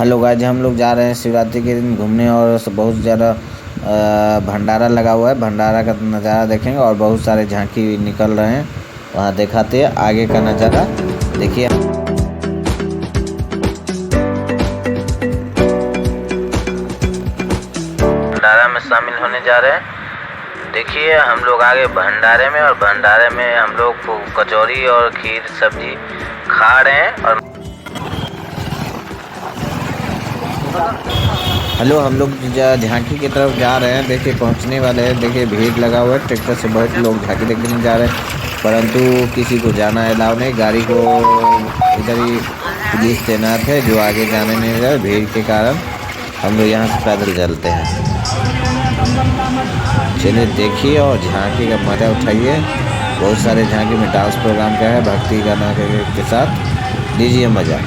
Hello guys, हम लोग जा रहे हैं शिवरात्रि के दिन घूमने और बहुत ज़्यादा भंडारा लगा हुआ है। भंडारा का नज़ारा देखेंगे और बहुत सारे झांकी निकल रहे हैं, वहाँ दिखाते हैं आगे का नज़ारा। देखिए भंडारा में शामिल होने जा रहे हैं। देखिए हम लोग आगे भंडारे में, और भंडारे में हम लोग कचौरी और खीर सब्जी खा रहे हैं। और हेलो, हम लोग झांकी की तरफ जा रहे हैं। देखिए पहुंचने वाले हैं। देखिए भीड़ लगा हुआ है, ट्रैक्टर से बहुत लोग झांकी देखने जा रहे हैं, परंतु किसी को जाना अलाउ नहीं। गाड़ी को इधर ही पुलिस तैनात है जो आगे जाने नहीं दे रहा। भीड़ के कारण हम लोग यहाँ से पैदल चलते हैं। चलिए देखिए और झांकी का मज़ा उठाइए। बहुत सारे झांकी में डांस प्रोग्राम का है, भक्ति गाना के साथ लीजिए मज़ा।